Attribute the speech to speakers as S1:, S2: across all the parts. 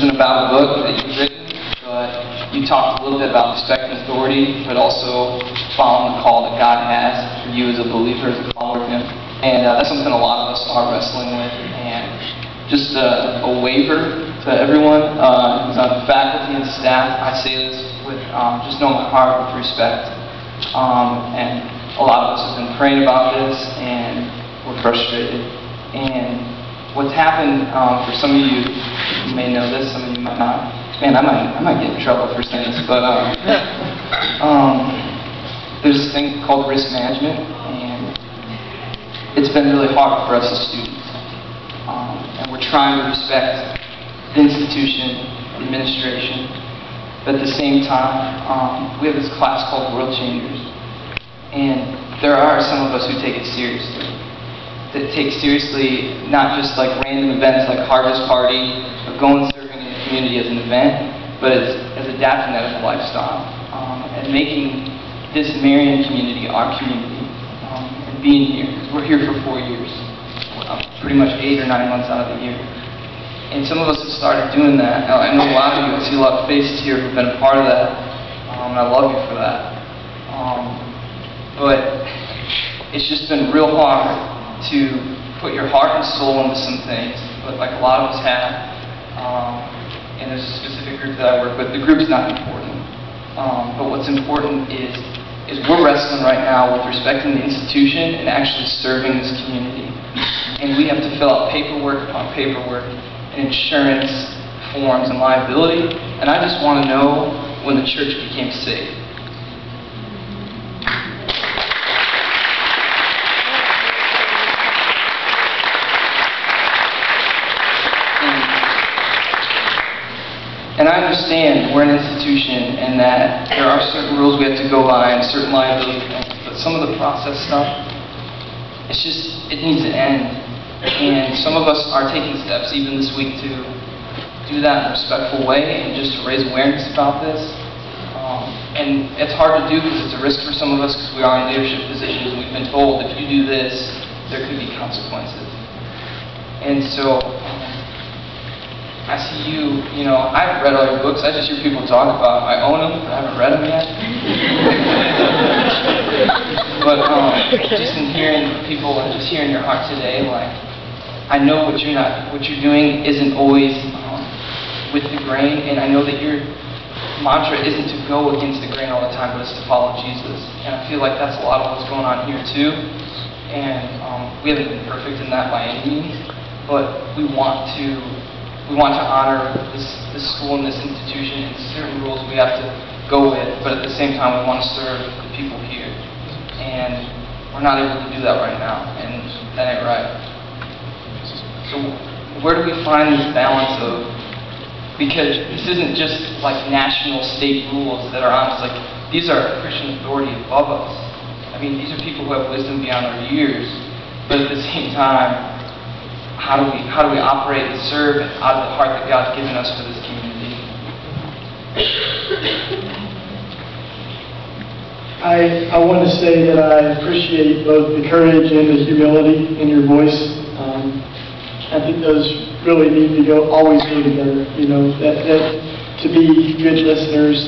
S1: isn't about a book that you've written, but you talked a little bit about respecting authority, but also following the call that God has for you as a believer, as a follower of Him. And that's something a lot of us are wrestling with. And just a waiver to everyone who's on faculty and staff. I say this with just knowing my heart with respect. And a lot of us have been praying about this, and we're frustrated. And what's happened for some of you may know this, some of you might not. Man, I might get in trouble for saying this, but there's this thing called risk management, and it's been really hard for us as students. And we're trying to respect the institution, the administration, but at the same time, we have this class called World Changers, and there are some of us who take it seriously. That take seriously not just like random events like Harvest Party or going serving in the community as an event, but as adapting that as a lifestyle, and making this Marion community our community, and being here, because we're here for 4 years, pretty much 8 or 9 months out of the year. And some of us have started doing that. I know a lot of you, I see a lot of faces here who've been a part of that, and I love you for that. But it's just been real hard to put your heart and soul into some things, like a lot of us have. And there's a specific group that I work with. The group's not important. But what's important is we're wrestling right now with respecting the institution and actually serving this community. And we have to fill out paperwork upon paperwork and insurance forms and liability. And I just want to know when the church became safe. And I understand we're an institution and that there are certain rules we have to go by and certain liability things, but some of the process stuff, it needs to end. And some of us are taking steps even this week to do that in a respectful way and just to raise awareness about this. And it's hard to do because it's a risk for some of us because we are in leadership positions and we've been told if you do this, there could be consequences. And so, I see you know, I haven't read all your books, I just hear people talk about, I own them, but I haven't read them yet. But just in hearing people and just hearing your heart today, like, I know what you're doing isn't always with the grain, and I know that your mantra isn't to go against the grain all the time, but it's to follow Jesus. And I feel like that's a lot of what's going on here too. And we haven't been perfect in that by any means, but we want to honor this school and this institution and certain rules we have to go with, but at the same time we want to serve the people here. And we're not able to do that right now, and that ain't right. So where do we find this balance of, because this isn't just like national state rules that are on us, like these are Christian authority above us. I mean, these are people who have wisdom beyond our years, but at the same time, how do we operate and serve out of the heart that God's given us for this community?
S2: I want to say that I appreciate both the courage and the humility in your voice. I think those really need to always go together. You know, that to be good listeners,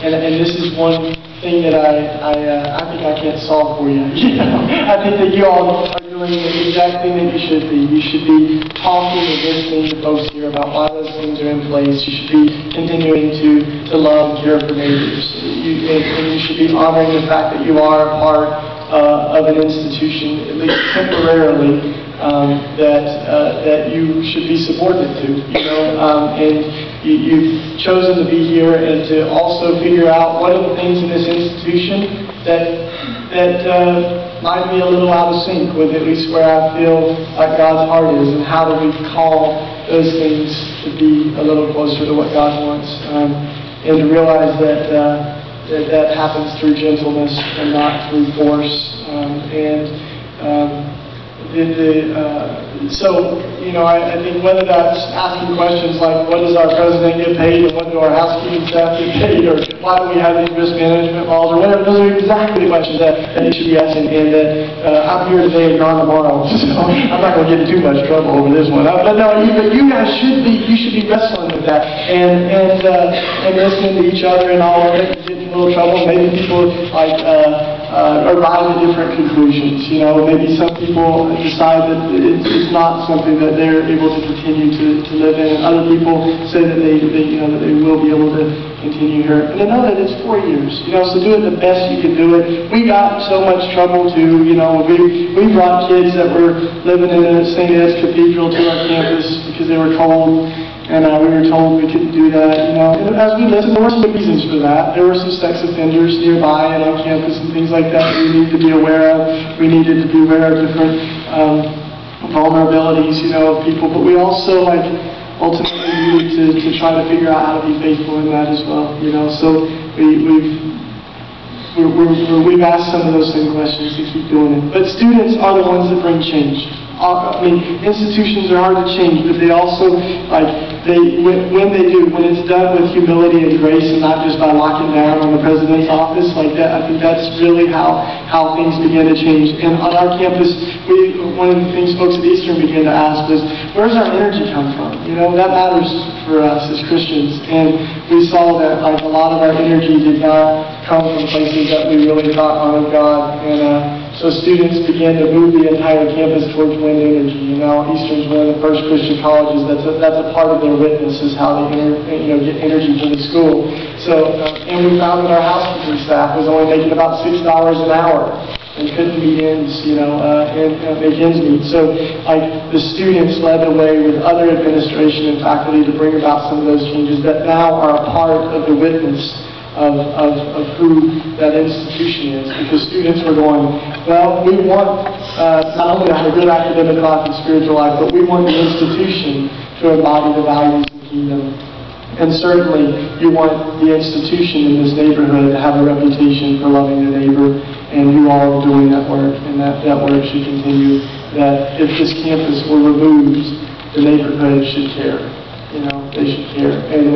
S2: and this is one thing that I think I can't solve for you. You know, I think that you all are doing the exact thing that you should be. You should be talking and listening to folks here about why those things are in place. You should be continuing to love and care for neighbors. And you should be honoring the fact that you are a part of an institution, at least temporarily, that you should be subordinate to. You know, and you've chosen to be here and to also figure out what are the things in this institution that might be a little out of sync with at least where I feel like God's heart is, and how do we call those things to be a little closer to what God wants, and to realize that that happens through gentleness and not through force, and so, you know, I think whether that's asking questions like, what does our president get paid, and what do our housekeeping staff get paid, or why do we have these risk management laws, or whatever, those are exactly the questions that you should be asking, and I'm here today and gone tomorrow, so I'm not going to get in too much trouble over this one. But no, you guys should be wrestling with that, and listening to each other and all of it, getting in a little trouble. Maybe people like arrive at different conclusions. You know, maybe some people decide that it's not something that they're able to continue to live in, and other people say that they you know, that they will be able to continue here. And to know that it's 4 years, you know, so do it the best you can do it. We got so much trouble too, you know, we brought kids that were living in a St. Ed's Cathedral to our campus because they were cold. And we were told we couldn't do that, you know. And as we listened, there were some reasons for that. There were some sex offenders nearby and on campus and things like that we needed to be aware of. We needed to be aware of different vulnerabilities, you know, of people. But we also, like, ultimately needed to try to figure out how to be faithful in that as well, you know. So we've asked some of those same questions to keep doing it. But students are the ones that bring change. I mean, institutions are hard to change, but they also, like, when it's done with humility and grace and not just by locking down on the president's office, like that, I think that's really how things begin to change. And on our campus, one of the things folks at Eastern began to ask was, where's our energy come from? You know, that matters for us as Christians. And we saw that, like, a lot of our energy did not come from places that we really thought honored God. And so students began to move the entire campus towards wind energy. You know, Eastern's one of the first Christian colleges that's a part of their witness, is how they get energy for the school. So, and we found that our housekeeping staff was only making about $6 an hour. They couldn't meet ends, you know, and make ends meet. So, like, the students led the way with other administration and faculty to bring about some of those changes that now are a part of the witness of who that institution is. Because students were going, well, we want not only to have a good academic life and spiritual life, but we want the institution to embody the values of the kingdom. And certainly, you want the institution in this neighborhood to have a reputation for loving their neighbor, and you all are doing that work, and that work should continue. That if this campus were removed, the neighborhood should care. You know, they should care. And